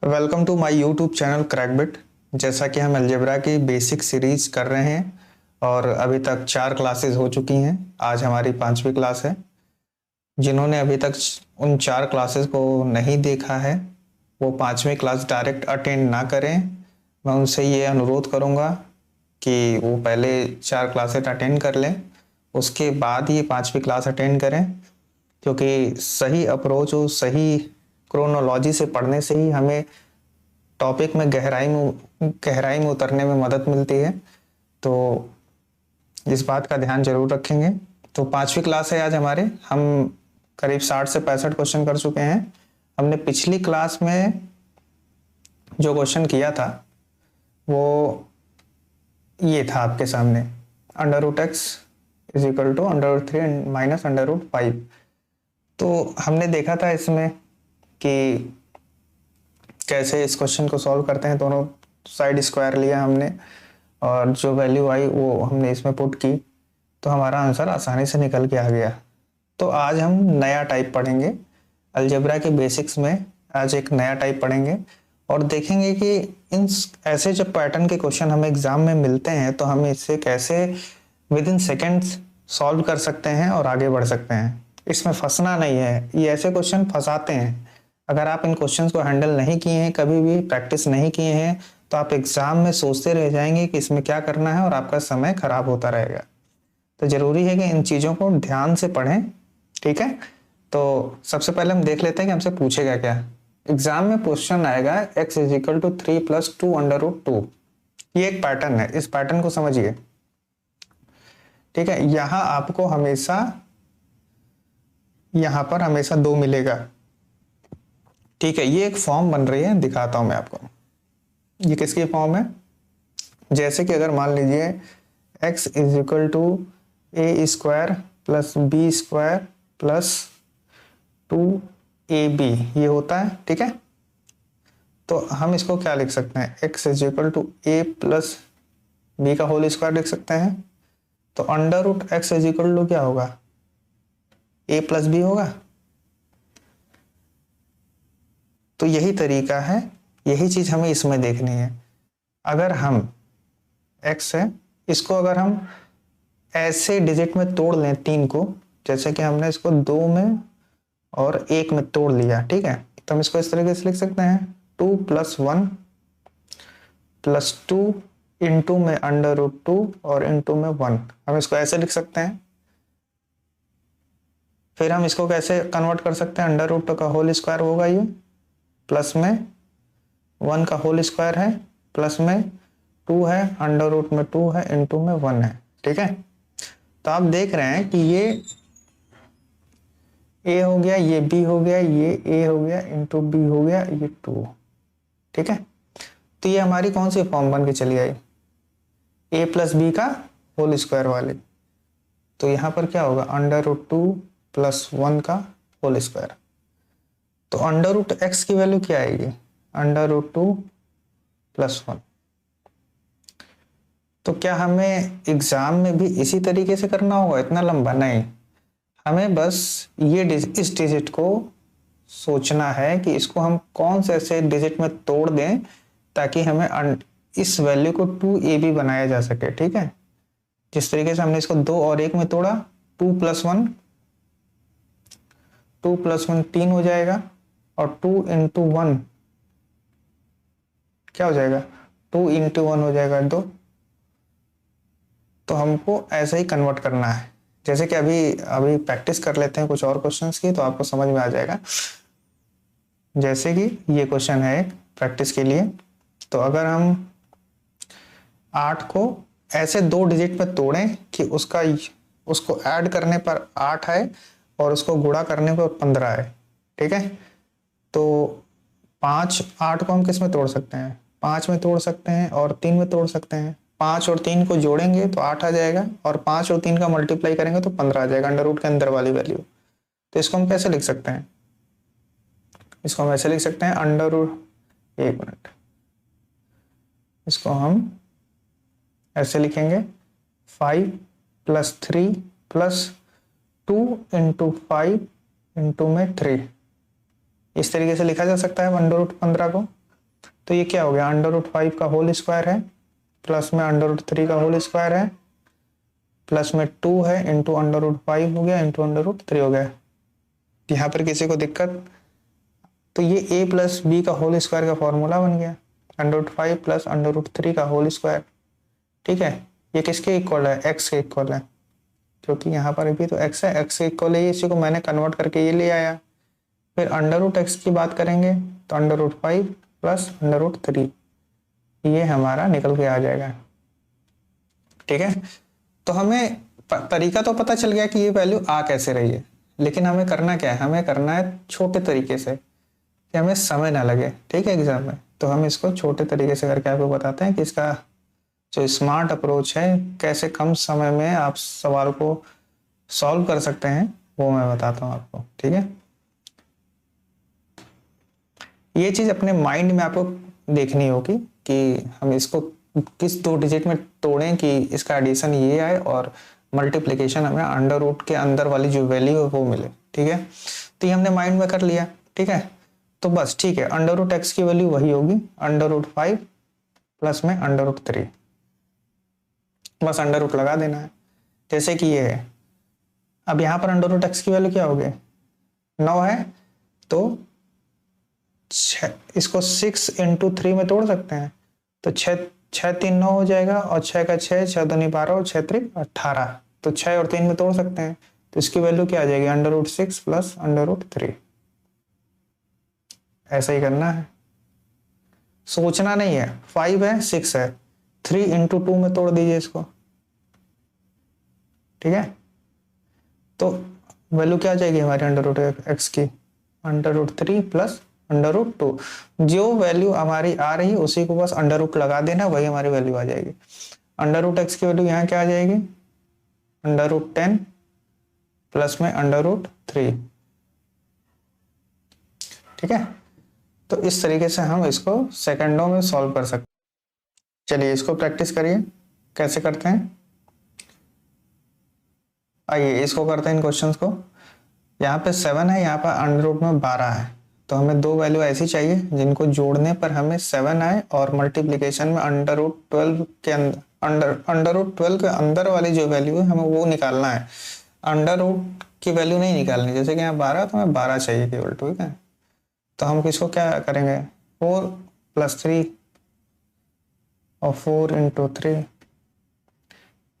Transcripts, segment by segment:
Welcome to my YouTube channel Crackbit. जैसा कि हम अलजेब्रा की बेसिक सीरीज कर रहे हैं और अभी तक 4 क्लासेस हो चुकी हैं। आज हमारी 5वीं क्लास है। जिन्होंने अभी तक उन 4 क्लासेस को नहीं देखा है वो 5वीं क्लास डायरेक्ट अटेंड ना करें। मैं उनसे ये अनुरोध करूँगा कि वो पहले 4 क्लासेस अटेंड कर लें, उसके बाद ये 5वीं क्लास अटेंड करें, क्योंकि सही अप्रोच और सही क्रोनोलॉजी से पढ़ने से ही हमें टॉपिक में गहराई में उतरने में मदद मिलती है। तो इस बात का ध्यान जरूर रखेंगे। तो 5वीं क्लास है आज हमारे। हम करीब 60 से 65 क्वेश्चन कर चुके हैं। हमने पिछली क्लास में जो क्वेश्चन किया था वो ये था आपके सामने, √x is equal to √3 minus √5। तो हमने देखा था इसमें कि कैसे इस क्वेश्चन को सॉल्व करते हैं। दोनों साइड स्क्वायर लिया हमने और जो वैल्यू आई वो हमने इसमें पुट की, तो हमारा आंसर आसानी से निकल के आ गया। तो आज हम नया टाइप पढ़ेंगे अलजेब्रा के बेसिक्स में। आज एक नया टाइप पढ़ेंगे और देखेंगे कि इन ऐसे जब पैटर्न के क्वेश्चन हमें एग्जाम में मिलते हैं तो हम इससे कैसे विद इन सेकेंड्स सॉल्व कर सकते हैं और आगे बढ़ सकते हैं। इसमें फंसना नहीं है, ये ऐसे क्वेश्चन फंसाते हैं। अगर आप इन क्वेश्चंस को हैंडल नहीं किए हैं, कभी भी प्रैक्टिस नहीं किए हैं, तो आप एग्जाम में सोचते रह जाएंगे कि इसमें क्या करना है और आपका समय खराब होता रहेगा। तो जरूरी है कि इन चीज़ों को ध्यान से पढ़ें, ठीक है। तो सबसे पहले हम देख लेते हैं कि हमसे पूछेगा क्या। एग्जाम में क्वेश्चन आएगा x इज इक्वल टू 3 + 2 √2। ये एक पैटर्न है, इस पैटर्न को समझिए, ठीक है। यहां आपको हमेशा यहां पर हमेशा 2 मिलेगा, ठीक है। ये एक फॉर्म बन रही है, दिखाता हूं मैं आपको। ये किसकी फॉर्म है? जैसे कि अगर मान लीजिए x is equal to a² + b² + 2ab ये होता है, ठीक है। तो हम इसको क्या लिख सकते हैं? x is equal to a + b का होल स्क्वायर लिख सकते हैं। तो √x इज इक्वल टू क्या होगा? a + b होगा। तो यही तरीका है, यही चीज हमें इसमें देखनी है। अगर हम x है, इसको अगर हम ऐसे डिजिट में तोड़ लें 3 को, जैसे कि हमने इसको 2 में और 1 में तोड़ लिया, ठीक है। तो हम इसको इस तरीके से लिख सकते हैं 2 + 1 + 2 इंटू में √2 और इंटू में 1। हम इसको ऐसे लिख सकते हैं। फिर हम इसको कैसे कन्वर्ट कर सकते हैं? √2 का होल स्क्वायर होगा ये, प्लस में 1 का होल स्क्वायर है, प्लस में 2 है, √2 में 2 है, इंटू में 1 है, ठीक है। तो आप देख रहे हैं कि ये a हो गया, ये b हो गया, ये a हो गया, इंटू b हो गया, ये 2, ठीक है। तो ये हमारी कौन सी फॉर्म बन के चली आई? a + b का होल स्क्वायर वाली। तो यहाँ पर क्या होगा? √2 + 1 का होल स्क्वायर। तो √x की वैल्यू क्या आएगी? √2 + 1। तो क्या हमें एग्जाम में भी इसी तरीके से करना होगा? इतना लंबा नहीं, हमें बस ये इस डिजिट को सोचना है कि इसको हम कौन से ऐसे डिजिट में तोड़ दें ताकि हमें इस वैल्यू को 2ab बनाया जा सके, ठीक है। जिस तरीके से हमने इसको 2 और 1 में तोड़ा, 2 + 1 3 हो जाएगा और 2 × 1 क्या हो जाएगा? 2 × 1 हो जाएगा 2। तो हमको ऐसे ही कन्वर्ट करना है। जैसे कि अभी प्रैक्टिस कर लेते हैं कुछ और क्वेश्चंस की, तो आपको समझ में आ जाएगा। जैसे कि ये क्वेश्चन है एक प्रैक्टिस के लिए। तो अगर हम 8 को ऐसे 2 डिजिट में तोड़ें कि उसको ऐड करने पर 8 है और उसको गुणा करने पर 15 है, ठीक है। तो 8 को हम किस में तोड़ सकते हैं? 5 में तोड़ सकते हैं और 3 में तोड़ सकते हैं। 5 और 3 को जोड़ेंगे तो 8 आ जाएगा और 5 और 3 का मल्टीप्लाई करेंगे तो 15 आ जाएगा, अंडर के अंदर वाली वैल्यू। तो इसको हम कैसे लिख सकते हैं? इसको हम ऐसे लिख सकते हैं एक मिनट, इसको हम ऐसे लिखेंगे 5 + 3 + 2 × 5 इंटू में 3। इस तरीके से लिखा जा सकता है √15 को। तो ये क्या हो गया, √5 का होल स्क्वायर है, प्लस में √3 का होल स्क्वायर है, प्लस में 2 है इंटू √5 हो गया इंटू √3 हो गया। यहाँ पर किसी को दिक्कत, तो ये a प्लस बी का होल स्क्वायर का फॉर्मूला बन गया, √5 प्लस √3 का होल स्क्वायर। ठीक है, ये किसके इक्वल है, x के इक्वल है, क्योंकि यहाँ पर भी तो x है, x के इक्वल है, इसी को मैंने कन्वर्ट करके ये ले आया। फिर √x की बात करेंगे तो √5 प्लस √3 ये हमारा निकल के आ जाएगा। ठीक है, तो हमें तरीका तो पता चल गया कि ये वैल्यू आ कैसे रही है, लेकिन हमें करना क्या है, हमें करना है छोटे तरीके से कि हमें समय ना लगे। ठीक है, एग्जाम में तो हम इसको छोटे तरीके से करके आपको बताते हैं कि इसका जो स्मार्ट अप्रोच है, कैसे कम समय में आप सवाल को सॉल्व कर सकते हैं, वो मैं बताता हूँ आपको। ठीक है, ये चीज अपने माइंड में आपको देखनी होगी कि हम इसको किस 2 डिजिट में तोड़ें कि इसका एडिशन ये आए और मल्टीप्लिकेशन हमें अंडर रूट के अंदर वाली जो वैल्यू है वो मिले। ठीक है, तो ये हमने माइंड में कर लिया। ठीक है, तो बस ठीक है, √x की वैल्यू वही होगी, √5 प्लस में √3, बस अंडर रूट लगा देना है, जैसे कि ये है। अब यहाँ पर √x की वैल्यू क्या होगी, 9 है, तो इसको 6 इंटू 3 में तोड़ सकते हैं, तो 6 3 9 हो जाएगा, और 6 का 6 6 दूनी 12 और 6 3 18, तो 6 और 3 में तोड़ सकते हैं, तो इसकी वैल्यू क्या आ जाएगी, √6 प्लस √3। ऐसा ही करना है, सोचना नहीं है। 5 है 6 है, 3 इंटू 2 में तोड़ दीजिए इसको। ठीक है, तो वैल्यू क्या आ जाएगी हमारी √x की, √3 प्लस √2। जो वैल्यू हमारी आ रही है उसी को बस अंडर रूट लगा देना, वही हमारी वैल्यू आ जाएगी। √x की वैल्यू यहाँ क्या आ जाएगी, √10 प्लस में √3। ठीक है, तो इस तरीके से हम इसको सेकंडों में सॉल्व कर सकते हैं। चलिए इसको प्रैक्टिस करिए, कैसे करते हैं। आइए इसको करते हैं, इन क्वेश्चंस को। यहाँ पे 7 है, यहाँ पर अंडर रूट में 12 है, तो हमें 2 वैल्यू ऐसी चाहिए जिनको जोड़ने पर हमें 7 आए, और मल्टीप्लिकेशन में √12 के अंडर के अंदर वाली जो वैल्यू है हमें वो निकालना है, अंडर रूट की वैल्यू नहीं निकालनी। जैसे कि यहाँ 12, तो हमें 12 चाहिए केवल। ठीक है, तो हम किसको क्या करेंगे, 4 + 3 और 4 इंटू 3,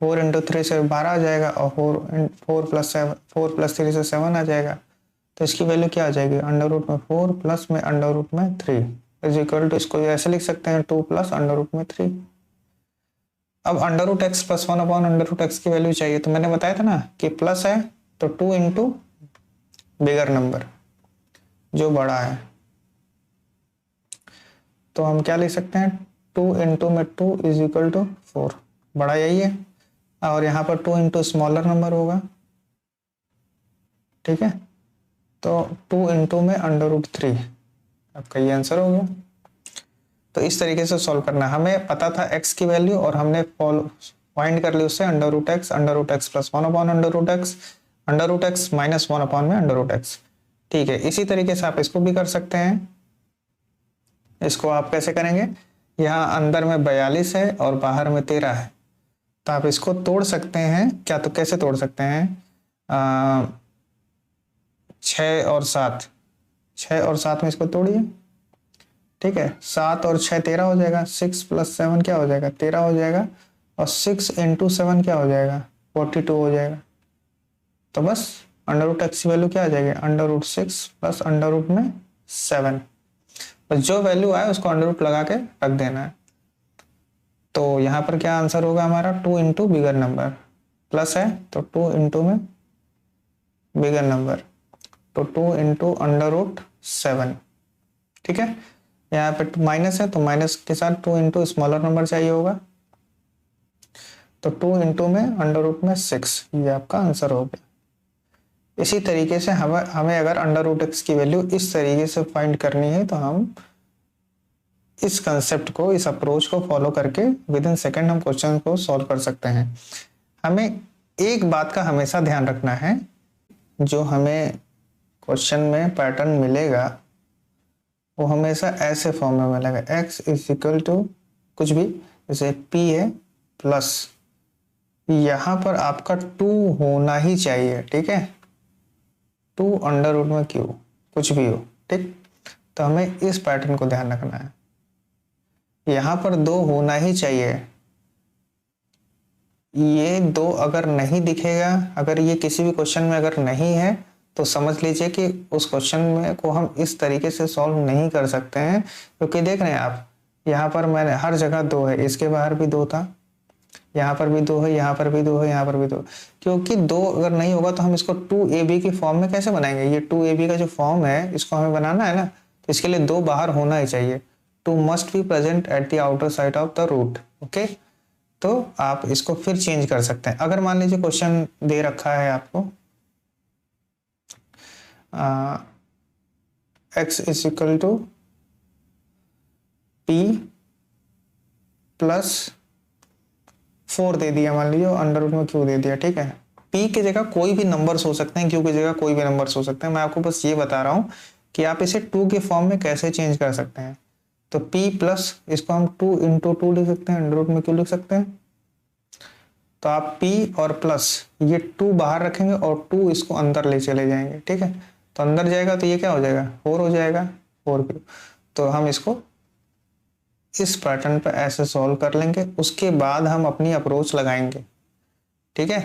4 इंटू 3 से 12 आ जाएगा, और 4 प्लस 3 से 7 आ जाएगा, तो इसकी वैल्यू क्या आ जाएगी, अंडर रूट में 4 प्लस में अंडर रूट में 3 इज इक्वल टू, इसको ऐसे लिख सकते हैं 2 प्लस अंडर रूट में 3। अब √x प्लस 1 अपॉन √x की वैल्यू चाहिए, तो मैंने बताया था ना कि प्लस है तो 2 इंटू बिगर नंबर जो बड़ा है, तो हम क्या लिख सकते हैं, 2 इंटू में 2 इज इक्वल टू 4, बड़ा यही है, और यहाँ पर 2 इंटू स्मॉलर नंबर होगा। ठीक है, तो 2 इंटू में √3, आपका ये आंसर हो गया। तो इस तरीके से सॉल्व करना है। हमें पता था x की वैल्यू, और हमने फाइंड कर ली उससे √x plus 1 upon √x minus 1 upon में √x। ठीक है, इसी तरीके से आप इसको भी कर सकते हैं। इसको आप कैसे करेंगे, यहाँ अंदर में 42 है और बाहर में 13 है, तो आप इसको तोड़ सकते हैं क्या, तो कैसे तोड़ सकते हैं, 6 और 7, 6 और 7 में इसको तोड़िए। ठीक है, 7 और 6 13 हो जाएगा, 6 + 7 क्या हो जाएगा, 13 हो जाएगा, और 6 इंटू 7 क्या हो जाएगा, 42 हो जाएगा। तो बस √x की वैल्यू क्या आ जाएगी, √6 प्लस अंडर रूट में 7, बस जो वैल्यू आए उसको अंडर रूट लगा के रख देना है। तो यहाँ पर क्या आंसर होगा हमारा, 2 इंटू बिगर नंबर, प्लस है तो 2 इंटू में बिगर नंबर, तो 2 इंटू √7। ठीक है, यहाँ पे माइनस है तो माइनस के साथ 2 इंटू स्मॉलर नंबर चाहिए होगा, तो 2 इंटू में अंडर रूट में 6, ये आपका आंसर हो गया। इसी तरीके से हमें अगर √x की वैल्यू इस तरीके से फाइंड करनी है, तो हम इस कंसेप्ट को, इस अप्रोच को फॉलो करके विद इन सेकेंड हम क्वेश्चन को सॉल्व कर सकते हैं। हमें एक बात का हमेशा ध्यान रखना है, जो हमें क्वेश्चन में पैटर्न मिलेगा वो हमेशा ऐसे फॉर्म में मिलेगा, एक्स इज इक्वल टू कुछ भी, जैसे पी है प्लस, यहाँ पर आपका 2 होना ही चाहिए, ठीक है, 2 अंडर रूट में क्यू, कुछ भी हो, ठीक। तो हमें इस पैटर्न को ध्यान रखना है, यहाँ पर 2 होना ही चाहिए। ये 2 अगर नहीं दिखेगा, अगर ये किसी भी क्वेश्चन में अगर नहीं है, तो समझ लीजिए कि उस क्वेश्चन में को हम इस तरीके से सॉल्व नहीं कर सकते हैं, क्योंकि देख रहे हैं आप, यहाँ पर मैंने हर जगह 2 है, इसके बाहर भी 2 था, यहाँ पर भी 2 है, यहाँ पर भी 2 है, यहाँ पर भी 2, क्योंकि 2 अगर नहीं होगा तो हम इसको 2ab की फॉर्म में कैसे बनाएंगे। ये 2ab का जो फॉर्म है, इसको हमें बनाना है ना, तो इसके लिए 2 बाहर होना ही चाहिए। 2 must be present at the outer side of the root, okay. तो आप इसको फिर चेंज कर सकते हैं। अगर मान लीजिए क्वेश्चन दे रखा है आपको x is equal to p plus 4 दे दिया, मान लीजिए अंडर रूट में q दे दिया, ठीक है। p की जगह कोई भी नंबर्स हो सकते हैं, q की जगह कोई भी नंबर्स हो सकते हैं। मैं आपको बस ये बता रहा हूं कि आप इसे 2 के फॉर्म में कैसे चेंज कर सकते हैं। तो p प्लस, इसको हम 2 इंटू 2 लिख सकते हैं, अंडर रूट में q लिख सकते हैं। तो आप p और प्लस ये 2 बाहर रखेंगे और 2 इसको अंदर ले चले जाएंगे, ठीक है। तो अंदर जाएगा तो ये क्या हो जाएगा, 4 हो जाएगा, 4q। तो हम इसको इस पैटर्न पर ऐसे सॉल्व कर लेंगे, उसके बाद हम अपनी अप्रोच लगाएंगे, ठीक है।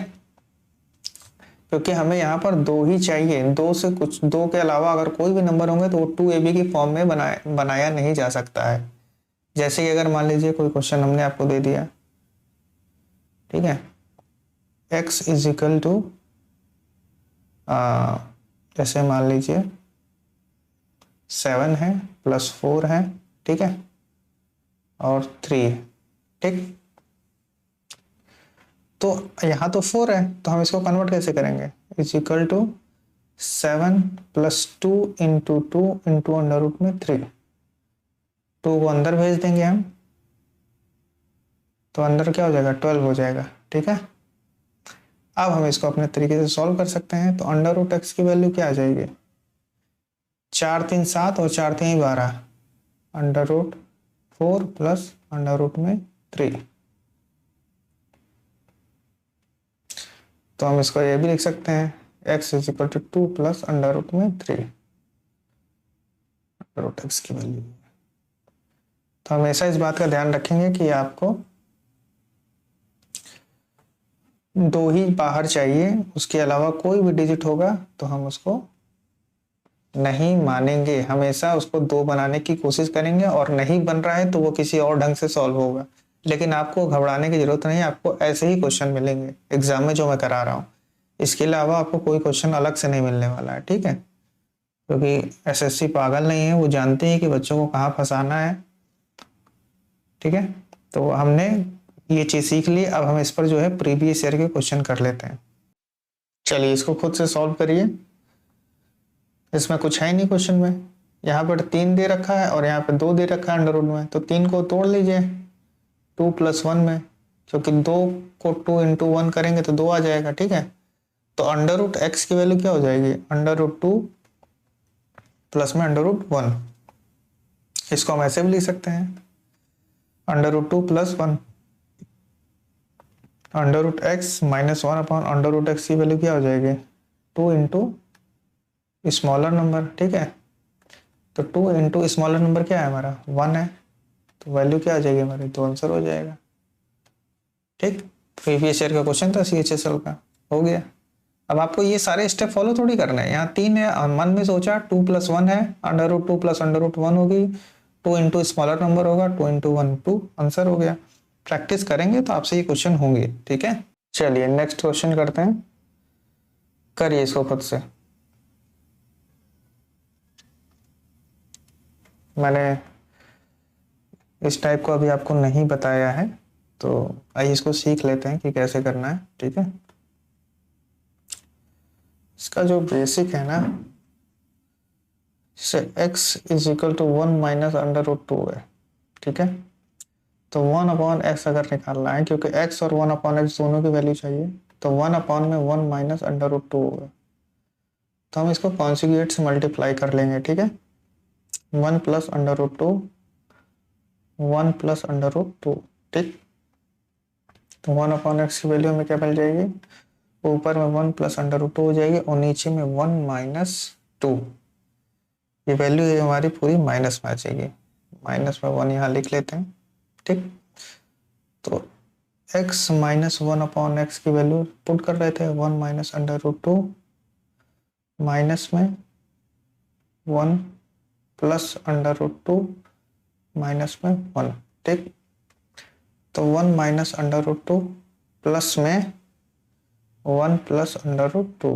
क्योंकि हमें यहाँ पर 2 ही चाहिए, 2 से कुछ, 2 के अलावा अगर कोई भी नंबर होंगे तो वो 2ab की फॉर्म में बनाया नहीं जा सकता है। जैसे कि अगर मान लीजिए कोई क्वेश्चन हमने आपको दे दिया, ठीक है, x इज इक्वल टू, जैसे मान लीजिए 7 है प्लस 4 है, ठीक है, और 3 है, ठीक। तो यहाँ तो 4 है, तो हम इसको कन्वर्ट कैसे करेंगे, is equal to 7 plus 2 into 2 into under root में 3, 2 को अंदर भेज देंगे हम, तो अंदर क्या हो जाएगा, 12 हो जाएगा, ठीक है। अब हम इसको अपने तरीके से सॉल्व कर सकते हैं। तो अंडर रूट एक्स की वैल्यू क्या आ जाएगी, 4 3 7 और 4 3 12, under root 4 plus under root में 3। तो हम इसको ये भी लिख सकते हैं, x is equal to 2 plus under root में 3, अंडर रूट एक्स की वैल्यू। तो हमेशा इस बात का ध्यान रखेंगे कि आपको 2 ही बाहर चाहिए, उसके अलावा कोई भी डिजिट होगा तो हम उसको नहीं मानेंगे, हमेशा उसको 2 बनाने की कोशिश करेंगे, और नहीं बन रहा है तो वो किसी और ढंग से सॉल्व होगा। लेकिन आपको घबराने की जरूरत नहीं है, आपको ऐसे ही क्वेश्चन मिलेंगे एग्जाम में जो मैं करा रहा हूँ। इसके अलावा आपको कोई क्वेश्चन अलग से नहीं मिलने वाला है, ठीक है। क्योंकि एसएससी पागल नहीं है, वो जानते हैं कि बच्चों को कहाँ फंसाना है, ठीक है। तो हमने ये चीज सीख ली, अब हम इस पर जो है प्रीवियस ईयर के क्वेश्चन कर लेते हैं। चलिए इसको खुद से सॉल्व करिए, इसमें कुछ है नहीं क्वेश्चन में। यहाँ पर 3 दे रखा है और यहाँ पे 2 दे रखा है अंडर रूट में, तो 3 को तोड़ लीजिए 2 प्लस 1 में, क्योंकि 2 को 2 इंटू 1 करेंगे तो 2 आ जाएगा, ठीक है। तो अंडर रूट एक्स की वैल्यू क्या हो जाएगी, अंडर रूट 2 प्लस में अंडर रूट 1। इसको हम ऐसे भी लिख सकते हैं, under root 2 plus 1, under root x minus 1 upon under root x की वैल्यू क्या हो जाएगी, 2 इंटू स्मॉलर नंबर, ठीक है। तो 2 इंटू स्मॉलर नंबर क्या है हमारा, 1 है, तो वैल्यू क्या आ जाएगी हमारी, तो आंसर हो जाएगा, ठीक। प्रीवियस ईयर का क्वेश्चन था CHSL का, हो गया। अब आपको ये सारे स्टेप फॉलो थोड़ी करना है, यहाँ 3 है, मन में सोचा 2 प्लस 1 है, under root 2 plus under root 1 होगी, 2 इंटू स्मॉलर नंबर होगा, 2 इंटू 1 2, आंसर हो गया। प्रैक्टिस करेंगे तो आपसे ये क्वेश्चन होंगे, ठीक है। चलिए नेक्स्ट क्वेश्चन करते हैं, करिए इसको खुद से। मैंने इस टाइप को अभी आपको नहीं बताया है, तो आइए इसको सीख लेते हैं कि कैसे करना है, ठीक है। इसका जो बेसिक है ना, जैसे x is equal to 1 minus under root 2 है, ठीक है। तो 1 अपॉन एक्स अगर निकालना है, क्योंकि x और 1 अपॉन एक्स दोनों की वैल्यू चाहिए, तो 1 अपॉन में 1 माइनस अंडर रूट 2 होगा। तो हम इसको कॉन्जुगेट से मल्टीप्लाई कर लेंगे, ठीक है। 1 plus under root two, 1 plus under root two. ठीक, तो 1 अपॉन एक्स की वैल्यू हमें क्या मिल जाएगी, ऊपर में 1 प्लस अंडर रूट टू हो जाएगी और नीचे में 1 माइनस टू। ये वैल्यू है हमारी पूरी माइनस में आ जाएगी, माइनस में 1 यहाँ लिख लेते हैं। ठीक, तो x माइनस 1 अपॉन एक्स की वैल्यू पुट कर रहे थे, 1 minus under root two minus में 1 plus under root two minus में 1। ठीक, तो 1 minus under root two plus में 1 प्लस अंडर रूट टू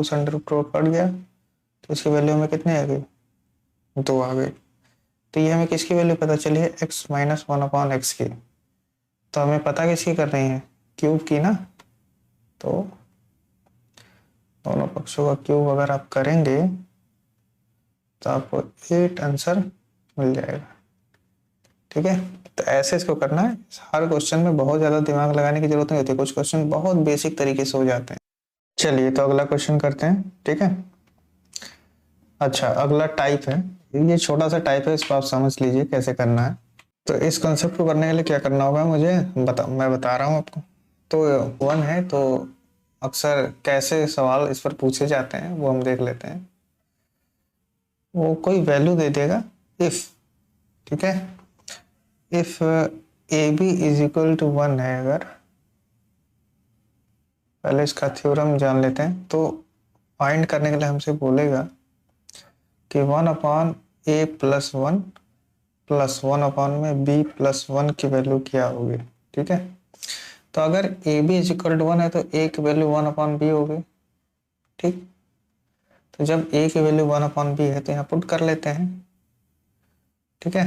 से अंडर रूट टू कट गया, तो इसकी वैल्यू हमें कितनी आ गई, 2 आ गई। तो ये हमें किसकी वैल्यू पता चली है, x माइनस 1 अपॉन एक्स की। तो हमें पता किसकी कर रही है, क्यूब की ना। तो दोनों पक्षों का क्यूब अगर आप करेंगे तो आपको 8 आंसर मिल जाएगा। ठीक है, तो ऐसे इसको करना है। हर क्वेश्चन में बहुत ज़्यादा दिमाग लगाने की जरूरत नहीं होती, कुछ क्वेश्चन बहुत बेसिक तरीके से हो जाते हैं। चलिए तो अगला क्वेश्चन करते हैं। ठीक है, अच्छा अगला टाइप है, ये छोटा सा टाइप है, इसको आप समझ लीजिए कैसे करना है। तो इस कॉन्सेप्ट को करने के लिए क्या करना होगा मुझे मैं बता रहा हूँ आपको। तो 1 है, तो अक्सर कैसे सवाल इस पर पूछे जाते हैं वो हम देख लेते हैं। वो कोई वैल्यू दे देगा इफ, ठीक है, if A B is equal to 1 है, अगर पहले इसका थ्योरम जान लेते हैं। तो फाइंड करने के लिए हमसे बोलेगा कि 1 upon A plus 1 plus 1 upon में बी प्लस 1 की वैल्यू क्या होगी। ठीक है, तो अगर A B is equal to 1 है तो ए की वैल्यू 1 अपॉन बी होगी। ठीक, तो जब ए की वैल्यू 1 अपॉन बी है तो यहाँ पुट कर लेते हैं। ठीक है,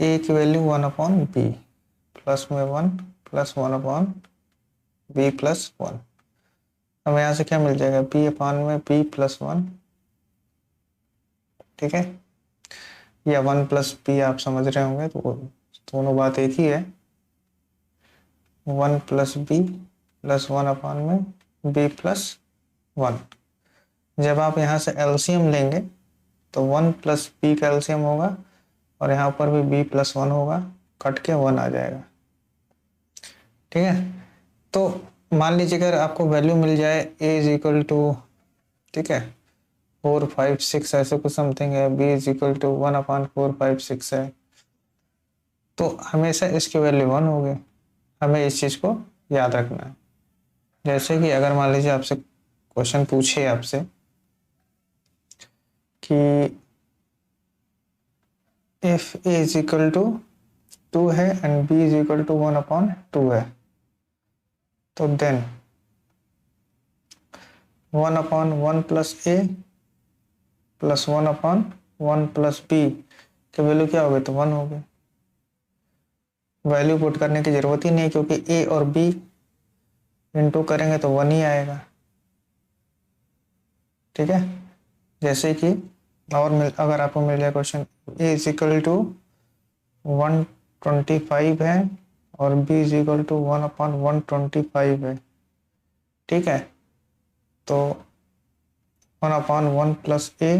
ए की वैल्यू 1 अपॉन बी प्लस में 1 प्लस 1 अपॉन बी प्लस 1। अब यहाँ से क्या मिल जाएगा, बी अपॉन में बी प्लस 1। ठीक है, या 1 प्लस बी आप समझ रहे होंगे, तो दोनों बात एक ही है। 1 प्लस बी प्लस 1 अपॉन में बी प्लस 1। जब आप यहाँ से एलसीएम लेंगे तो 1 प्लस बी का एलसीएम होगा और यहाँ पर भी बी प्लस 1 होगा, कट के 1 आ जाएगा। ठीक है, तो मान लीजिए अगर आपको वैल्यू मिल जाए ए इज इक्वल टू, ठीक है, 4 5 6 ऐसे कुछ समथिंग है, B is equal to 1 upon 4 5 6 है, तो हमेशा इसकी वैल्यू 1 होगी। हमें इस चीज़ को याद रखना है। जैसे कि अगर मान लीजिए आपसे क्वेश्चन पूछे आपसे कि if A is equal to 2 है and B is equal to 1 upon 2 है, तो then 1 upon 1 plus A plus 1 upon 1 plus B की वैल्यू क्या होगी, तो 1 होगी। वैल्यू पुट करने की जरूरत ही नहीं, क्योंकि ए और बी इंटू करेंगे तो 1 ही आएगा। ठीक है, जैसे कि और अगर आपको मिल जाए question A is equal to 125 है और B is equal to 1 upon 125 है। ठीक है, तो 1 upon 1 plus A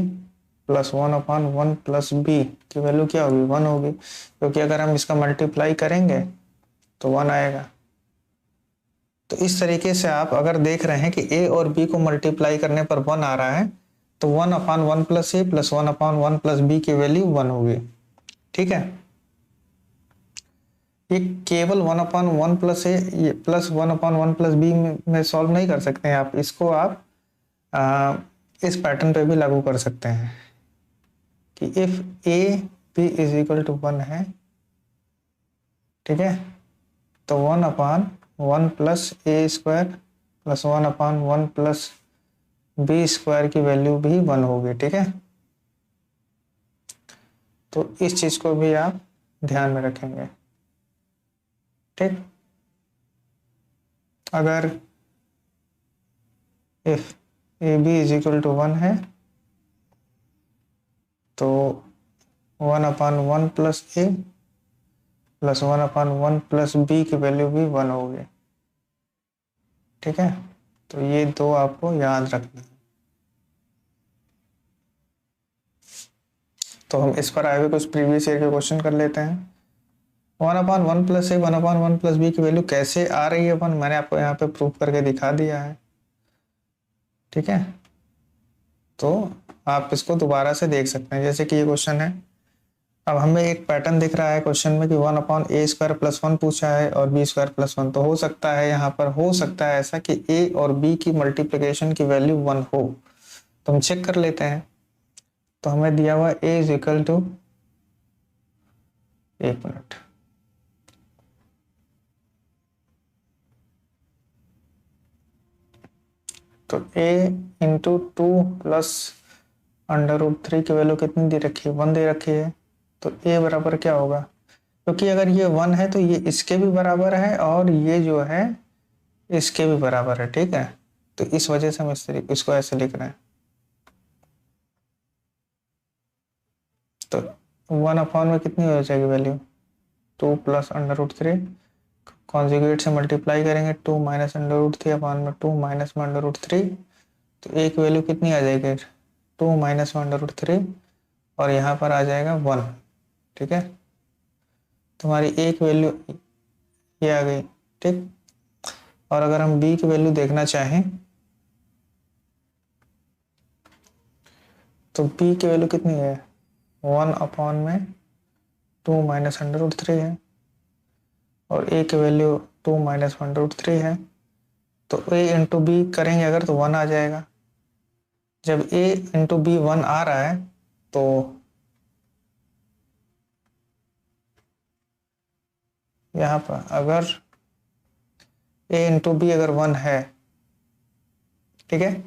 plus 1 upon 1 plus B की वैल्यू क्या होगी, 1 होगी, क्योंकि अगर हम इसका मल्टीप्लाई करेंगे तो 1 आएगा। तो इस तरीके से आप अगर देख रहे हैं कि ए और बी को मल्टीप्लाई करने पर 1 आ रहा है, तो 1 upon 1 plus A plus 1 upon 1 plus B की वैल्यू 1 होगी। ठीक है, ये केवल 1 upon 1 plus A plus 1 upon 1 plus B में सॉल्व नहीं कर सकते हैं आप इसको। आप इस पैटर्न पे भी लागू कर सकते हैं कि if A B is equal to 1 है, ठीक है, तो 1 upon 1 plus a square plus 1 upon 1 plus B square की वैल्यू भी 1 होगी। ठीक है, तो इस चीज को भी आप ध्यान में रखेंगे। ठीक, अगर if A B is equal to 1 है तो 1 upon 1 plus A plus 1 upon 1 plus B की वैल्यू भी 1 होगी। ठीक है, तो ये दो आपको याद रखना है। तो हम इस पर आए हुए कुछ प्रीवियस ईयर के क्वेश्चन कर लेते हैं। 1/1 प्लस ए 1/1 प्लस बी की वैल्यू कैसे आ रही है 1, मैंने आपको यहाँ पे प्रूफ करके दिखा दिया है। ठीक है, तो आप इसको दोबारा से देख सकते हैं। जैसे कि ये क्वेश्चन है, अब हमें एक पैटर्न दिख रहा है क्वेश्चन में कि 1/a² + 1 पूछा है और b² + 1। तो हो सकता है यहाँ पर हो सकता है ऐसा कि a और b की मल्टीप्लिकेशन की वैल्यू 1 हो। तो हम चेक कर लेते हैं। तो हमें दिया हुआ a = 1 मिनट, तो a × 2 + √3 की वैल्यू कितनी दे रखी है, 1 दे रखी है। तो a बराबर क्या होगा, क्योंकि अगर ये 1 है तो ये इसके भी बराबर है और ये जो है इसके भी बराबर है। ठीक है, तो इस वजह से हम इसको ऐसे लिख रहे हैं। तो 1/, में कितनी हो जाएगी वैल्यू, 2 + √3, कॉन्जुगेट से मल्टीप्लाई करेंगे 2 - √3 अपान में 2 - √3। तो एक वैल्यू कितनी आ जाएगी, 2 - √3 और यहाँ पर आ जाएगा 1। ठीक है, तुम्हारी एक वैल्यू ये आ गई। ठीक, और अगर हम b की वैल्यू देखना चाहें तो b की वैल्यू कितनी है, 1/, में 2 - √3 है और a की वैल्यू 2 - √3 है। तो a × b करेंगे अगर तो 1 आ जाएगा। जब a × b 1 आ रहा है तो यहाँ पर अगर a × b अगर 1 है, ठीक है,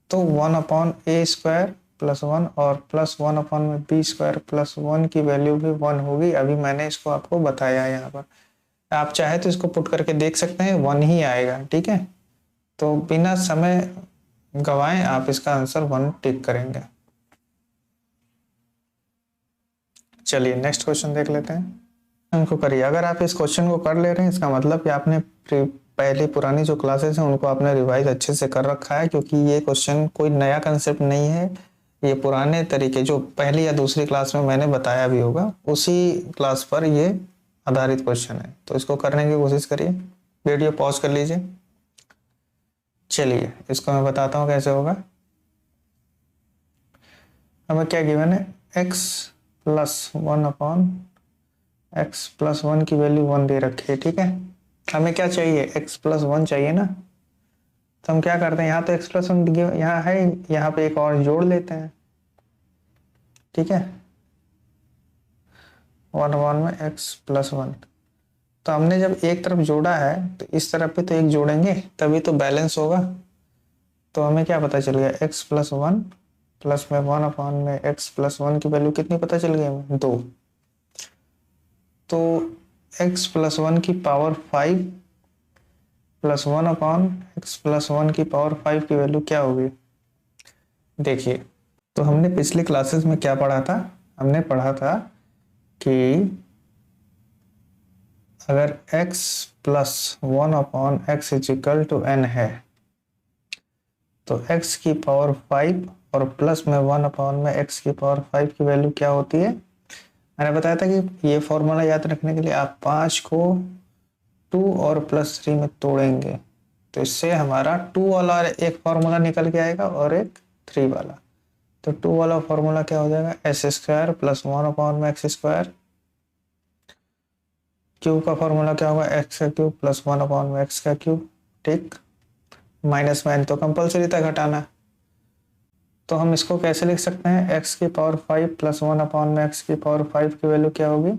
तो 1/a² + 1 और +1/ में b² + 1 की वैल्यू भी 1 होगी। अभी मैंने इसको आपको बताया है यहाँ पर, आप चाहे तो इसको पुट करके देख सकते हैं, 1 ही आएगा। ठीक है, तो बिना समय गवाएं आप इसका आंसर 1 टिक करेंगे। चलिए नेक्स्ट क्वेश्चन देख लेते हैं। इनको करिए, अगर आप इस क्वेश्चन को कर ले रहे हैं इसका मतलब कि आपने पहले पुरानी जो क्लासेस हैं उनको आपने रिवाइज अच्छे से कर रखा है, क्योंकि ये क्वेश्चन कोई नया कंसेप्ट नहीं है। ये पुराने तरीके जो पहली या दूसरी क्लास में मैंने बताया भी होगा उसी क्लास पर ये आधारित क्वेश्चन है। तो इसको करने की कोशिश करिए, वीडियो पॉज कर लीजिए। चलिए इसको मैं बताता हूँ कैसे होगा। हमें क्या गिवन है, x + 1/x + 1 की वैल्यू 1 दे रखी है। ठीक है, हमें क्या चाहिए, x + 1 चाहिए ना। तो हम क्या करते हैं, यहाँ तो x + 1 यहाँ है, यहाँ पे एक और जोड़ लेते हैं। ठीक है, 1/, में x + 1। तो हमने जब एक तरफ जोड़ा है तो इस तरफ पे तो एक जोड़ेंगे तभी तो बैलेंस होगा। तो हमें क्या पता चल गया, x + 1 प्लस में 1/, में x + 1 की वैल्यू कितनी पता चल गई हमें, 2। तो x + 1 की पावर 5 + 1/, x + 1 की पावर 5 की वैल्यू क्या होगी। देखिए, तो हमने पिछली क्लासेस में क्या पढ़ा था, हमने पढ़ा था कि अगर x + 1/x = n है तो x की पावर 5 और प्लस में 1/, में x की पावर 5 की वैल्यू क्या होती है। मैंने बताया था कि ये फॉर्मूला याद रखने के लिए आप 5 को 2 और +3 में तोड़ेंगे तो इससे हमारा 2 वाला एक फॉर्मूला निकल के आएगा और एक 3 वाला। तो 2 वाला फॉर्मूला क्या हो जाएगा, s² + 1/, में x²। क्यूब का फॉर्मूला क्या होगा, x³ + 1/, में x³। ठीक, माइनस में n तो कंपल्सरी था घटाना। तो हम इसको कैसे लिख सकते हैं, x की पावर 5 + 1/, में x की पावर 5 की वैल्यू क्या होगी,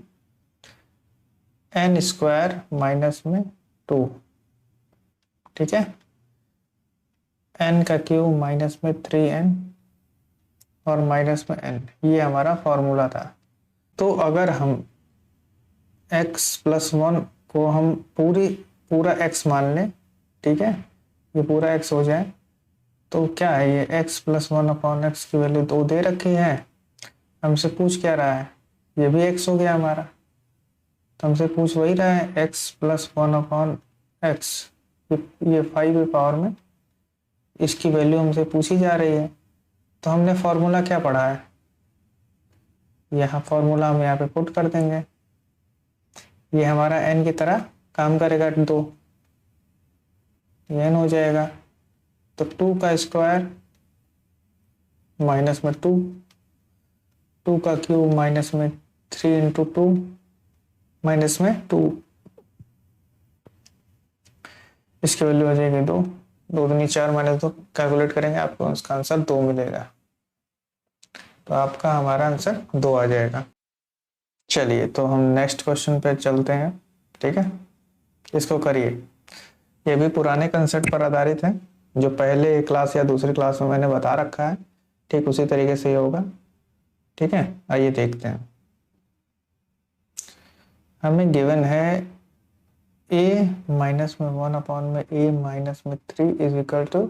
n² - में 2। ठीक है, n का क्यूब माइनस में 3n और माइनस में n, ये हमारा फॉर्मूला था। तो अगर हम x + 1 को हम पूरा x मान लें, ठीक है, ये पूरा x हो जाए तो क्या है, ये x + 1/x की वैल्यू 2 दे रखी है। हमसे पूछ क्या रहा है, ये भी x हो गया हमारा। तो हमसे पूछ वही रहा है, x + 1/x, ये 5 की पावर में इसकी वैल्यू हमसे पूछी जा रही है। तो हमने फॉर्मूला क्या पढ़ा है, यहाँ फॉर्मूला हम यहाँ पे पुट कर देंगे, ये हमारा n की तरह काम करेगा, 2 n हो जाएगा। तो 2 का स्क्वायर माइनस में 2, 2 का क्यूब माइनस में 3 इंटू 2 माइनस में 2, इसकी वैल्यू हो जाएगी 2, 2 दूनी 4 माइनस 2 कैलकुलेट करेंगे, आपको इसका आंसर 2 मिलेगा। तो आपका हमारा आंसर 2 आ जाएगा। चलिए तो हम नेक्स्ट क्वेश्चन पे चलते हैं, ठीक है। इसको करिए, ये भी पुराने कंसेप्ट पर आधारित है, जो पहले क्लास या दूसरी क्लास में मैंने बता रखा है, ठीक उसी तरीके से ये होगा, ठीक है। आइए देखते हैं। हमें गिवन है a माइनस में 1 अपॉन में a माइनस में 3 इज इक्वल टू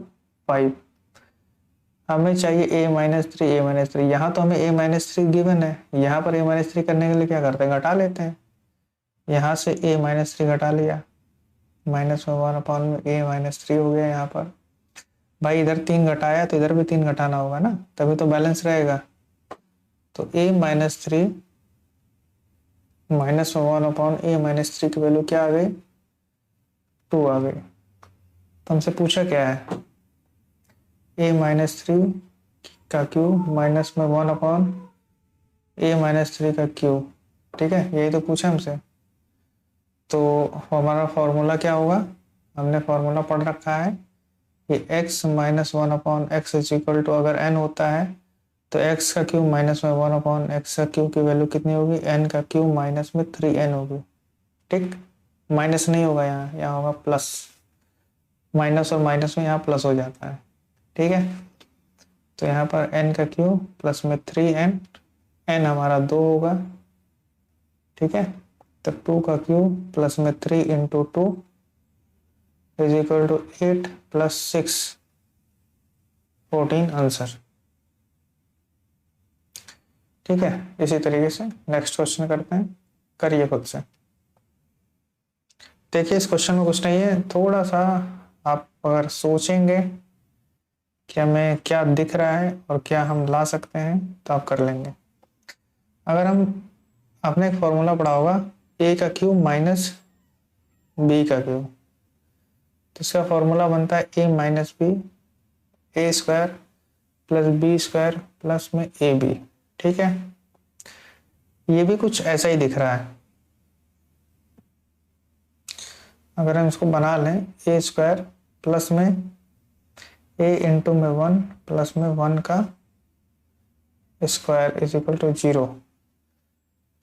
5। हमें चाहिए a माइनस 3, यहाँ तो हमें a माइनस 3 गिवन है, यहाँ पर a माइनस 3 करने के लिए क्या करते हैं, घटा लेते हैं। यहाँ से a माइनस 3 घटा लिया, माइनस में 1 अपॉन में a माइनस 3 हो गया। यहाँ पर भाई इधर 3 घटाया तो इधर भी 3 घटाना होगा ना, तभी तो बैलेंस रहेगा। तो a माइनस 3 माइनस में 1 अपॉन a माइनस 3 की वैल्यू क्या आ गई, 2 आ गई। तो हमसे पूछा क्या है, a माइनस 3 का क्यूब माइनस में 1 अपॉन a माइनस 3 का क्यूब, ठीक है, यही तो पूछा हमसे। तो हमारा फॉर्मूला क्या होगा, हमने फॉर्मूला पढ़ रखा है कि x minus 1 upon x is equal to, अगर n होता है तो x का क्यूब माइनस में 1 अपॉन एक्स का क्यूब की वैल्यू कितनी होगी, n का क्यूब माइनस में 3n होगी, ठीक। माइनस नहीं होगा यहाँ, यहाँ होगा प्लस, माइनस और माइनस में यहाँ प्लस हो जाता है, ठीक है। तो यहाँ पर n का क्यूब प्लस में 3n, n हमारा 2 होगा, ठीक है। तो 2 का क्यूब प्लस में 3 into 2 is equal to 8 plus 6, 14 answer, ठीक है। इसी तरीके से नेक्स्ट क्वेश्चन करते हैं, करिए खुद से। देखिए इस क्वेश्चन में कुछ नहीं है, थोड़ा सा आप अगर सोचेंगे कि हमें क्या दिख रहा है और क्या हम ला सकते हैं तो आप कर लेंगे। अगर हम, आपने एक फॉर्मूला पढ़ा होगा a का क्यूब माइनस b का क्यूब, तो इसका फॉर्मूला बनता है a minus B, A square plus B square plus में ए बी, ठीक है। ये भी कुछ ऐसा ही दिख रहा है। अगर हम इसको बना लें, ए स्क्वायर प्लस में a इंटू में 1 प्लस में 1 का स्क्वायर इज इक्वल टू 0।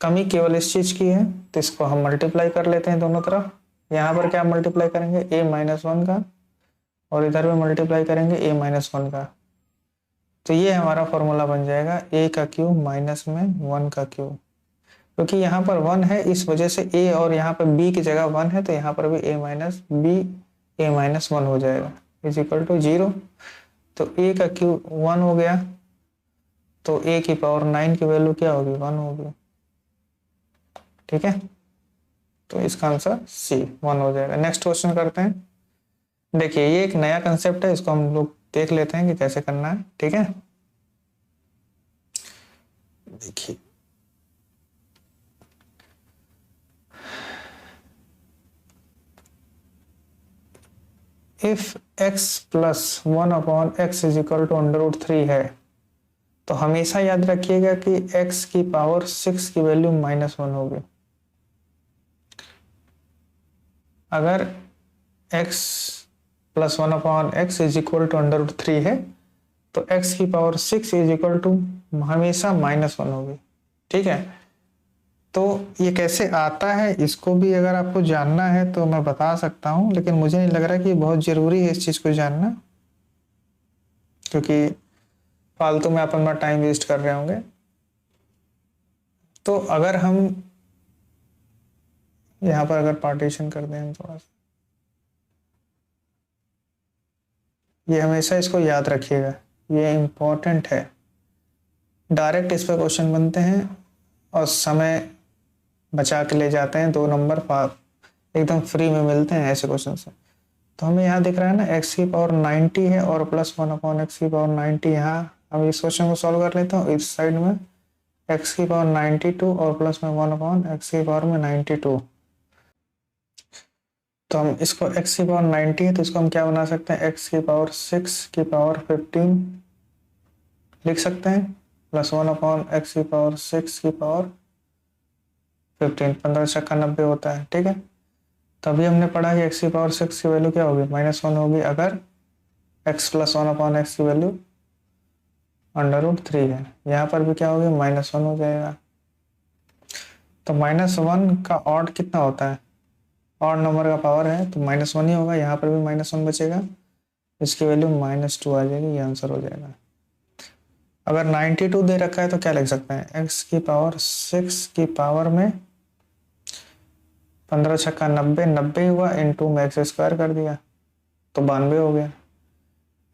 कमी केवल इस चीज की है, तो इसको हम मल्टीप्लाई कर लेते हैं दोनों तरफ। यहाँ पर क्या मल्टीप्लाई करेंगे, a माइनस 1 का, और इधर भी मल्टीप्लाई करेंगे a माइनस 1 का। तो ये हमारा फॉर्मूला बन जाएगा a का क्यूब माइनस में 1 का क्यूब, क्योंकि यहाँ पर 1 है इस वजह से a, और यहाँ पर b की जगह 1 है तो यहाँ पर भी a minus b, a minus 1 हो जाएगा इज इक्वल टू 0। तो a का क्यूब 1 हो गया, तो a की पावर 9 की वैल्यू क्या होगी, 1 होगी, ठीक है। तो इसका आंसर सी 1 हो जाएगा। नेक्स्ट क्वेश्चन करते हैं। देखिए ये एक नया कंसेप्ट है, इसको हम लोग देख लेते हैं कि कैसे करना है, ठीक है। देखिए if x plus 1 upon x is equal to √3 है, तो हमेशा याद रखिएगा कि x की पावर 6 की वैल्यू -1 होगी। अगर x plus 1 upon x is equal to √3 है, तो x की पावर 6 इज इक्वल टू हमेशा -1 होगी, ठीक है। तो ये कैसे आता है, इसको भी अगर आपको जानना है तो मैं बता सकता हूँ, लेकिन मुझे नहीं लग रहा कि बहुत ज़रूरी है इस चीज़ को जानना, क्योंकि फालतू में आप अपना टाइम वेस्ट कर रहे होंगे। तो अगर हम यहाँ पर अगर पार्टीशन कर दें थोड़ा सा, ये हमेशा इसको याद रखिएगा, ये इम्पोर्टेंट है। डायरेक्ट इस पर क्वेश्चन बनते हैं और समय बचा के ले जाते हैं, 2 नंबर एकदम फ्री में मिलते हैं ऐसे क्वेश्चन से। तो हमें यहाँ दिख रहा है ना, x की पावर 90 है और प्लस 1 अपॉन एक्स की पावर 90। यहाँ हम इस क्वेश्चन को सॉल्व कर लेते हैं, इस साइड में एक्स की पावर 92 और प्लस में 1 अपॉन एक्स की पावर में 92। तो हम इसको x की पावर 90 है तो इसको हम क्या बना सकते हैं, x की पावर 6 की पावर 15 लिख सकते हैं, प्लस 1 अपॉन एक्स की पावर 6 की पावर 15। 15 छक्का 90 होता है, ठीक है। तभी हमने पढ़ा कि x की पावर 6 की वैल्यू क्या होगी, -1 होगी अगर x प्लस 1 अपॉन एक्स की वैल्यू √3 है। यहाँ पर भी क्या होगी, -1 हो जाएगा। तो -1 का ऑड कितना होता है, ऑड नंबर का पावर है तो -1 ही होगा। यहाँ पर भी -1 बचेगा, इसकी वैल्यू -2 आ जाएगी, ये आंसर हो जाएगा। अगर 92 दे रखा है तो क्या लिख सकते हैं, x की पावर 6 की पावर में 15 छक्का 90, 90 हुआ, इंटू में एक्स स्क्वायर कर दिया तो 92 हो गया।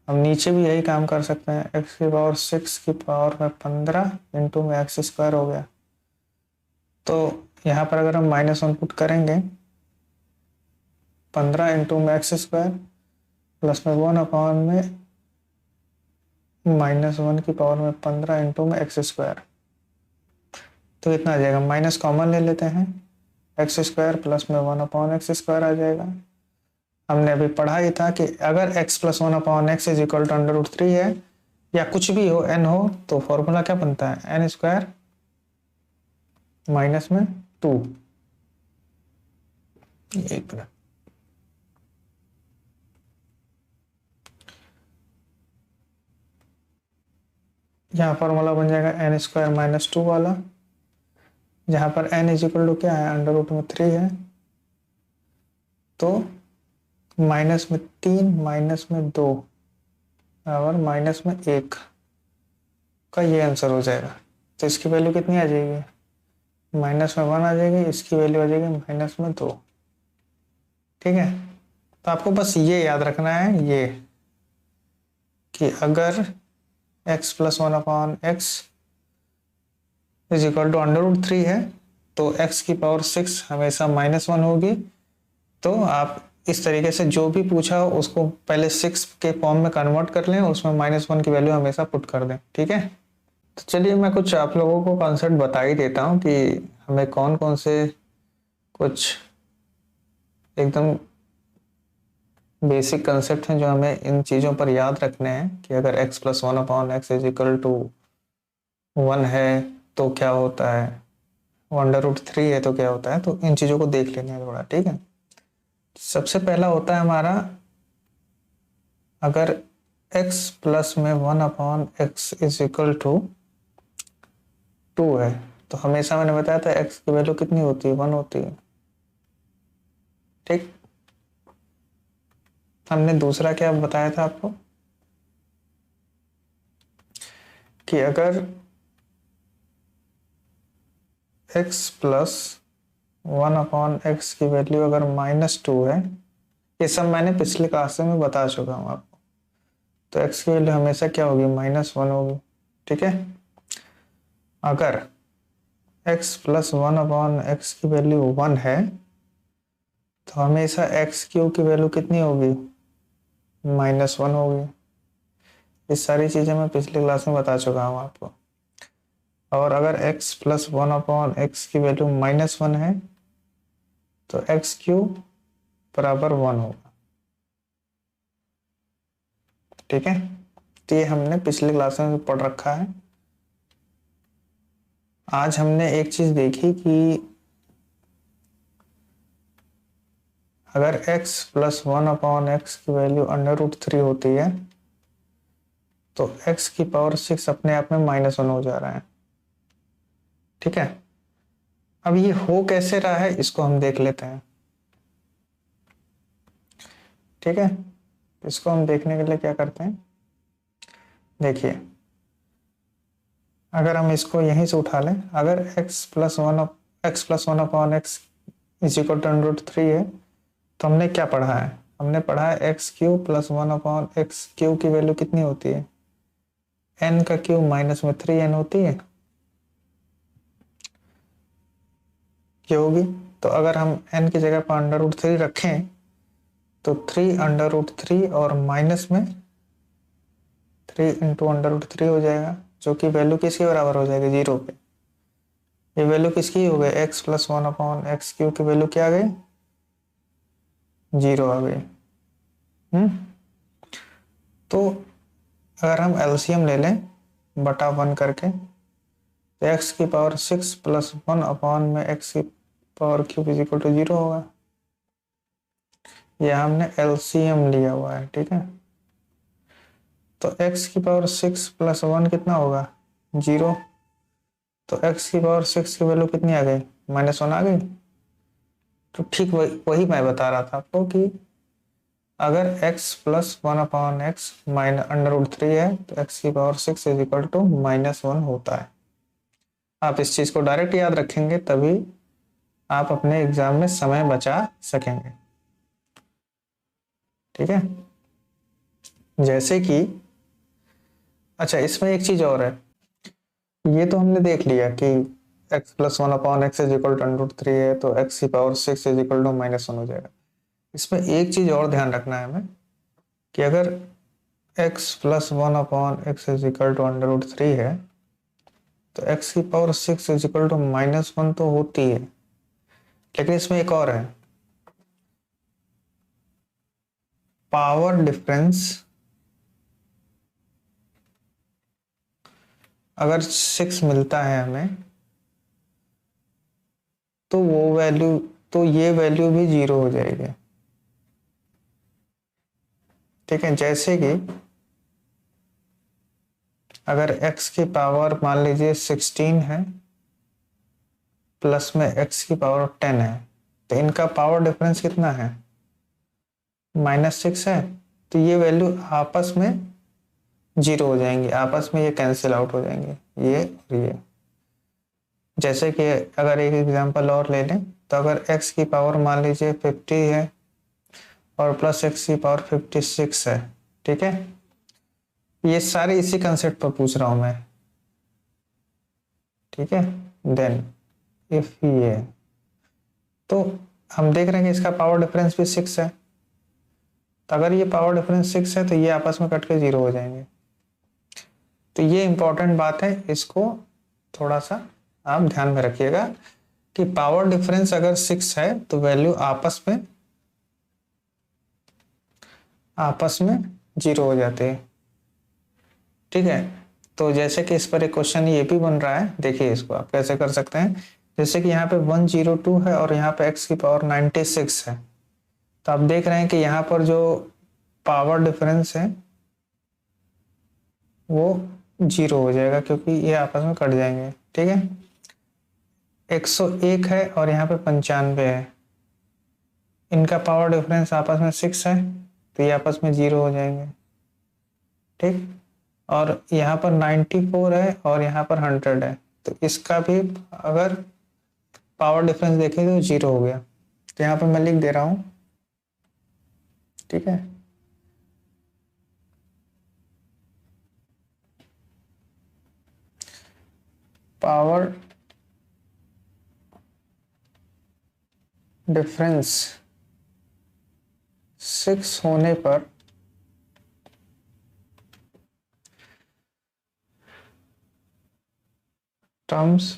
हम नीचे भी यही काम कर सकते हैं, x की पावर 6 की पावर में 15 इंटू में एक्स स्क्वायर हो गया। तो यहाँ पर अगर हम -1 पुट करेंगे, 15 इंटू में एक्स स्क्वायर प्लस में 1 अपॉन में -1 की पावर में 15 इंटू में एक्स स्क्वायर, तो इतना आ जाएगा। माइनस कॉमन ले लेते हैं, एक्स स्क्वायर प्लस में 1 अपॉन एक्स स्क्वायर आ जाएगा। हमने अभी पढ़ा ही था कि अगर x plus 1 upon x is equal to √3 है या कुछ भी हो, n हो, तो फॉर्मूला क्या बनता है, n स्क्वायर माइनस में 2। एक मिनट, यहाँ फॉर्मूला बन जाएगा n स्क्वायर माइनस 2 वाला, जहाँ पर n इज इक्वल टू क्या है, √3 है। तो माइनस में 3 माइनस में 2 और माइनस में 1 का ये आंसर हो जाएगा। तो इसकी वैल्यू कितनी आ जाएगी, -1 आ जाएगी, इसकी वैल्यू आ जाएगी -2। ठीक है, तो आपको बस ये याद रखना है ये कि अगर x plus 1 upon x is equal to √3 है तो x की पावर 6 हमेशा -1 होगी। तो आप इस तरीके से जो भी पूछा हो उसको पहले 6 के फॉर्म में कन्वर्ट कर लें, उसमें -1 की वैल्यू हमेशा पुट कर दें, ठीक है। तो चलिए मैं कुछ आप लोगों को कॉन्सेप्ट बता ही देता हूँ कि हमें कौन कौन से कुछ एकदम बेसिक कंसेप्ट हैं जो हमें इन चीज़ों पर याद रखने हैं कि अगर x plus 1 upon x is equal to 1 है तो क्या होता है, √3 है तो क्या होता है। तो इन चीज़ों को देख लेना है थोड़ा, ठीक है। सबसे पहला होता है हमारा, अगर x प्लस में 1 upon x is equal to 2 है तो हमेशा मैंने बताया था x की वैल्यू कितनी होती है, 1 होती है, ठीक। हमने दूसरा क्या बताया था आपको कि अगर x प्लस 1 अपॉन एक्स की वैल्यू अगर -2 है, ये सब मैंने पिछले क्लास में बता चुका हूँ आपको, तो x की वैल्यू हमेशा क्या होगी, -1 होगी, ठीक है। अगर x प्लस 1 अपॉन एक्स की वैल्यू 1 है तो हमेशा x³ की वैल्यू कितनी होगी, -1 होगी। ये सारी चीज़ें मैं पिछले क्लास में बता चुका हूँ आपको। और अगर x प्लस 1 अपॉन एक्स की वैल्यू -1 है तो x³ बराबर 1 होगा, ठीक है। तो ये हमने पिछले क्लास में पढ़ रखा है। आज हमने एक चीज देखी कि अगर x प्लस 1 अपॉन एक्स की वैल्यू √3 होती है तो x की पावर 6 अपने आप में -1 हो जा रहा है, ठीक है। अब ये हो कैसे रहा है इसको हम देख लेते हैं, ठीक है। इसको हम देखने के लिए क्या करते हैं, देखिए अगर हम इसको यहीं से उठा लें, अगर x plus 1 upon x is equal to √3 है तो हमने क्या पढ़ा है, हमने पढ़ा है x³ प्लस 1 अपॉन x³ की वैल्यू कितनी होती है, n का क्यूब -3n होती है, क्या होगी। तो अगर हम n की जगह पर √3 रखें तो 3 √3 और माइनस में 3 इंटू √3 हो जाएगा, जो कि वैल्यू किसके बराबर हो जाएगी, 0 पे। ये वैल्यू किसकी हो गई, x plus one upon x Q की वैल्यू क्या आ गई, 0 आ गई। तो अगर हम एलसीएम ले लें बटा 1 करके, तो एक्स की पावर 6 प्लस 1 अपॉन में एक्स की power cube is equal to 0 होगा। यह हमने एलसीएम लिया हुआ है, ठीक है। तो x की पावर 6 प्लस 1 कितना होगा, 0। तो x की पावर 6 की वैल्यू कितनी आ गई, -1 आ गई। तो ठीक वही वही मैं बता रहा था आपको कि अगर x प्लस 1 अपॉन एक्स √3 है तो x की पावर 6 इज इक्वल टू -1 होता है। आप इस चीज को डायरेक्ट याद रखेंगे तभी आप अपने एग्जाम में समय बचा सकेंगे, ठीक है। जैसे कि अच्छा, इसमें एक चीज और है, ये तो हमने देख लिया कि x plus 1 upon x is equal to √3 है तो x की पावर 6 इज इक्वल टू -1 हो जाएगा। इसमें एक चीज और ध्यान रखना है हमें कि अगर x plus 1 upon x is equal to √3 है तो x की पावर 6 इज इक्वल टू -1 तो होती है, लेकिन इसमें एक और है, पावर डिफरेंस अगर 6 मिलता है हमें तो वो वैल्यू, तो ये वैल्यू भी 0 हो जाएगी, ठीक है। जैसे कि अगर x की पावर मान लीजिए 16 है प्लस में x की पावर 10 है तो इनका पावर डिफरेंस कितना है, -6 है। तो ये वैल्यू आपस में 0 हो जाएंगी, आपस में ये कैंसिल आउट हो जाएंगे, ये और ये। जैसे कि अगर एक एग्जांपल और ले लें तो अगर x की पावर मान लीजिए 50 है और प्लस x की पावर 56 है, ठीक है। ये सारे इसी कंसेप्ट पर पूछ रहा हूं मैं, ठीक है। देन इफ ये, तो हम देख रहे हैं कि इसका पावर डिफरेंस भी 6 है, तो अगर ये पावर डिफरेंस 6 है तो ये आपस में कट के 0 हो जाएंगे। तो ये इंपॉर्टेंट बात है, इसको थोड़ा सा आप ध्यान में रखिएगा कि पावर डिफरेंस अगर 6 है तो वैल्यू आपस में 0 हो जाते हैं, ठीक है। तो जैसे कि इस पर एक क्वेश्चन ये भी बन रहा है, देखिए इसको आप कैसे कर सकते हैं। जैसे कि यहाँ पे 102 है और यहाँ पे x की पावर 96 है, तो आप देख रहे हैं कि यहाँ पर जो पावर डिफरेंस है वो 0 हो जाएगा क्योंकि ये आपस में कट जाएंगे, ठीक है। 101 है और यहाँ पे 95 है, इनका पावर डिफरेंस आपस में 6 है तो ये आपस में 0 हो जाएंगे, ठीक। और यहाँ पर 94 है और यहाँ पर 100 है, तो इसका भी अगर पावर डिफरेंस देखें तो 0 हो गया। तो यहाँ पर मैं लिख दे रहा हूँ, ठीक है। पावर डिफरेंस 6 होने पर टर्म्स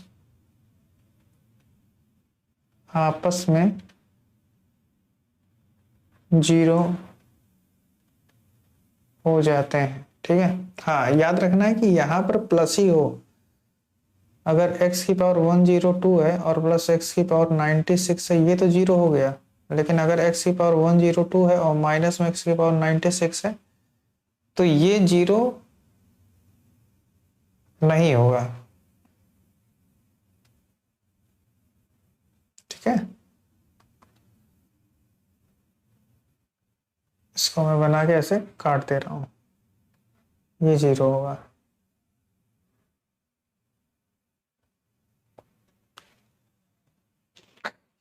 आपस में 0 हो जाते हैं, ठीक है। हाँ, याद रखना है कि यहाँ पर प्लस ही हो, अगर x की पावर 102 है और प्लस x की पावर 96 है ये तो 0 हो गया, लेकिन अगर x की पावर 102 है और माइनस में x की पावर 96 है तो ये 0 नहीं होगा, ठीक है। इसको मैं बना के ऐसे काट दे रहा हूं, ये 0 होगा,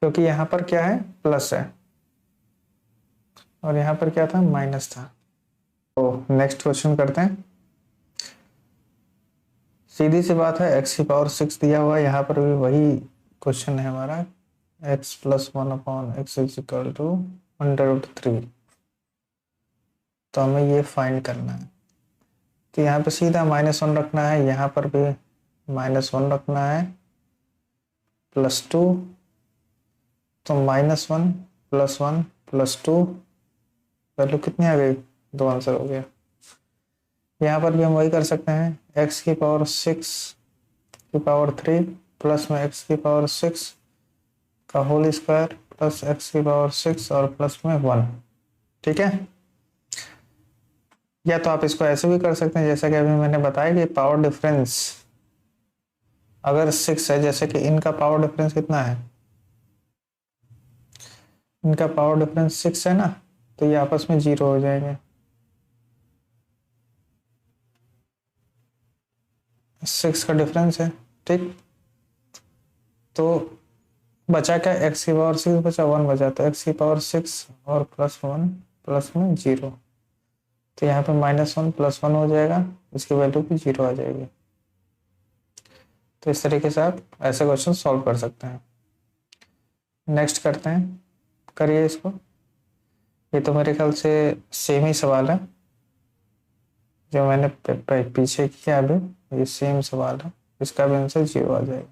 क्योंकि यहाँ पर क्या है, प्लस है और यहाँ पर क्या था, माइनस था। तो नेक्स्ट क्वेश्चन करते हैं। सीधी सी बात है, x की पावर 6 दिया हुआ है, यहाँ पर भी वही क्वेश्चन है हमारा, x plus 1 upon x is equal to √3। तो हमें ये फाइंड करना है, तो यहाँ पे सीधा -1 रखना है, यहाँ पर भी -1 रखना है +2, तो -1 +1 +2, वैल्यू कितनी आ गई? 2 आंसर हो गया। यहाँ पर भी हम वही कर सकते हैं, x⁴ प्लस में x⁴ का होल स्क्वायर प्लस x⁴ और प्लस में 1। ठीक है, या तो आप इसको ऐसे भी कर सकते हैं जैसा कि अभी मैंने बताया कि पावर डिफरेंस अगर 6 है, जैसे कि इनका पावर डिफरेंस कितना है, इनका पावर डिफरेंस 6 है ना, तो ये आपस में 0 हो जाएंगे। 6 का डिफरेंस है, ठीक। तो बचा क्या, x⁴ बचा, 1 बचा, तो x⁴ और +1 प्लस में 0, तो यहाँ पे -1 +1 हो जाएगा, इसकी वैल्यू भी 0 आ जाएगी। तो इस तरीके से आप ऐसे क्वेश्चन सॉल्व कर सकते हैं। नेक्स्ट करते हैं, करिए इसको। ये तो मेरे ख्याल से सेम ही सवाल है जो मैंने पीछे किया, अभी ये सेम सवाल है, इसका भी आंसर 0 आ जाएगा।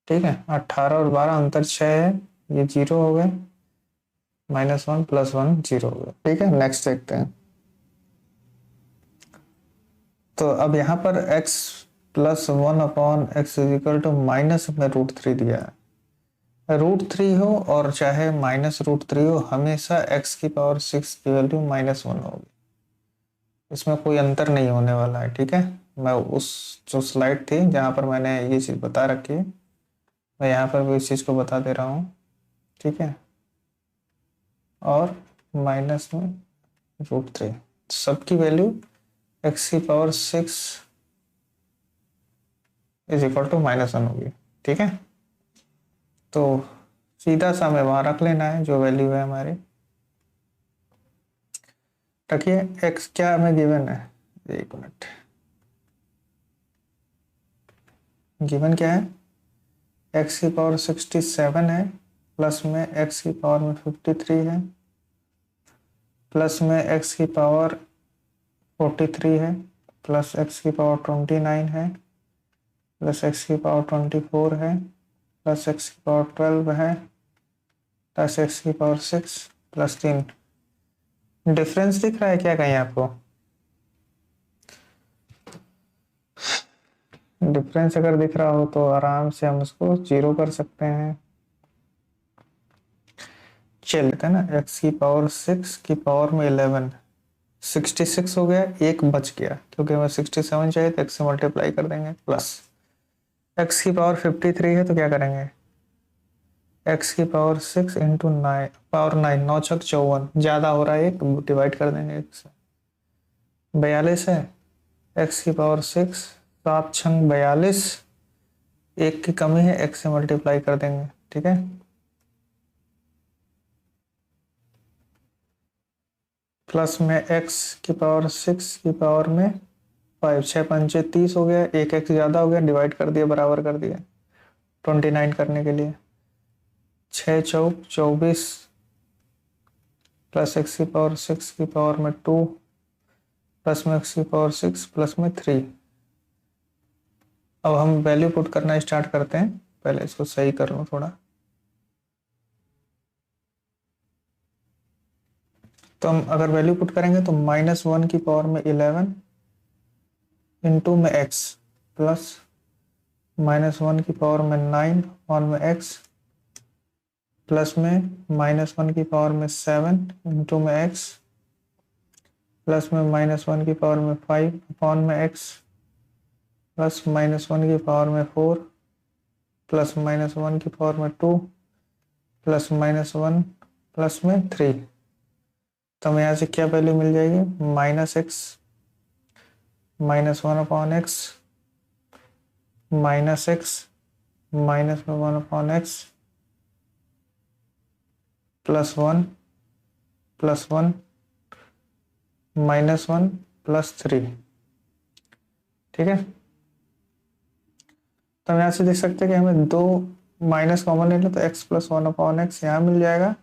ठीक है, 18 और 12 अंतर 6 है, ये 0 हो गए, -1 +1 0 हो गया। ठीक है, नेक्स्ट देखते हैं। तो अब यहाँ पर x + 1/x में √3 दिया है। √3 हो और चाहे -√3 हो, हमेशा x⁴ की वैल्यू -1 होगी, इसमें कोई अंतर नहीं होने वाला है। ठीक है, मैं उस जो स्लाइड थी जहाँ पर मैंने ये चीज़ बता रखी है, मैं यहाँ पर भी इस चीज़ को बता दे रहा हूँ। ठीक है, और माइनस में √3, सबकी वैल्यू x⁴ = -1 होगी। ठीक है, तो सीधा सा हमें वहां रख लेना है जो वैल्यू है हमारी। रखिए, x क्या हमें गिवन है, 1 मिनट, गिवन क्या है, x⁴ 67 है, प्लस में x⁴ में 53 है, प्लस में x⁴ 43 है, प्लस x⁴ 29 है, प्लस x⁴ 24 है, प्लस x⁴ 12 है, प्लस x⁴ 6 प्लस 3। डिफरेंस दिख रहा है क्या कहीं आपको? डिफरेंस अगर दिख रहा हो तो आराम से हम उसको 0 कर सकते हैं। चल लेते हैं ना, x⁴ की पावर में 11, 66 हो गया, एक बच गया क्योंकि हमें 67 चाहिए, तो x से मल्टीप्लाई कर देंगे, प्लस x⁴ 53 है, तो क्या करेंगे, x⁴ 6 इंटू 9 पावर 9, 9 छक 54, ज्यादा हो रहा है, एक डिवाइड कर देंगे 1 से, 42 है, x⁴ 6 7 छंग 42, एक की कमी है, x से मल्टीप्लाई कर देंगे। ठीक है, प्लस में x⁴ 6 की पावर में 5, 6 पंचे 30 हो गया, एक x ज्यादा हो गया, डिवाइड कर दिया, बराबर कर दिया 29 करने के लिए, 6 चौक 24, प्लस x⁴ 6 की पावर में 2, प्लस में x⁴ 6 प्लस में 3। अब हम वैल्यू पुट करना स्टार्ट करते हैं, पहले इसको सही कर लूं थोड़ा। तो हम अगर वैल्यू पुट करेंगे तो -1 की पावर में 11 इंटू में x, प्लस -1 की पावर में 9 और में x, प्लस में -1 की पावर में 7 इंटू में x, प्लस में -1 की पावर में 5 अपॉन में x, प्लस -1 की पावर में 4, प्लस -1 की पावर में 2, प्लस -1 प्लस में 3। तो हमें यहाँ से क्या वैल्यू मिल जाएगी, -x -1 upon x, -x -1 upon x, +1 +1 -1 +3। ठीक है, तो हम यहाँ से देख सकते हैं कि हमें 2 माइनस कॉमन ले लो तो x + 1 अपॉन x यहाँ मिल जाएगा,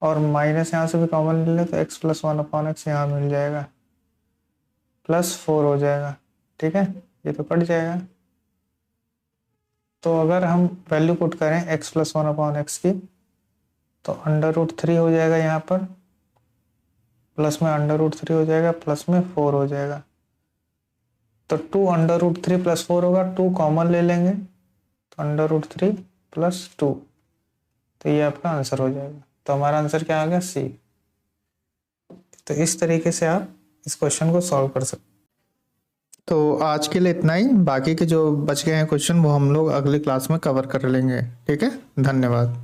और माइनस यहाँ से भी कॉमन ले लो तो x + 1 अपॉन x यहाँ मिल जाएगा, +4 हो जाएगा। ठीक है, ये तो कट जाएगा। तो अगर हम वैल्यू पुट करें x प्लस 1/x की, तो √3 हो जाएगा यहाँ पर, प्लस में √3 हो जाएगा, प्लस में 4 हो जाएगा। तो 2 √3 प्लस 4 होगा, 2 कॉमन ले लेंगे तो √3 प्लस 2, तो ये आपका आंसर हो जाएगा। तो हमारा आंसर क्या आ गया? सी। तो इस तरीके से आप इस क्वेश्चन को सॉल्व कर सकते। तो आज के लिए इतना ही, बाकी के जो बच गए हैं क्वेश्चन वो हम लोग अगली क्लास में कवर कर लेंगे। ठीक है, धन्यवाद।